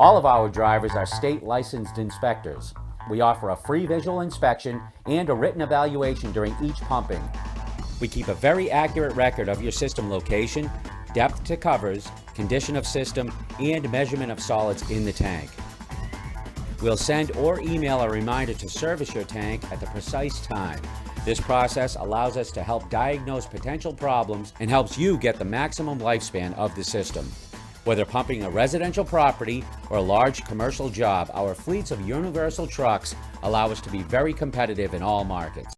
All of our drivers are state licensed inspectors. We offer a free visual inspection and a written evaluation during each pumping. We keep a very accurate record of your system location, depth to covers, condition of system, and measurement of solids in the tank. We'll send or email a reminder to service your tank at the precise time. This process allows us to help diagnose potential problems and helps you get the maximum lifespan of the system. Whether pumping a residential property or a large commercial job, our fleets of universal trucks allow us to be very competitive in all markets.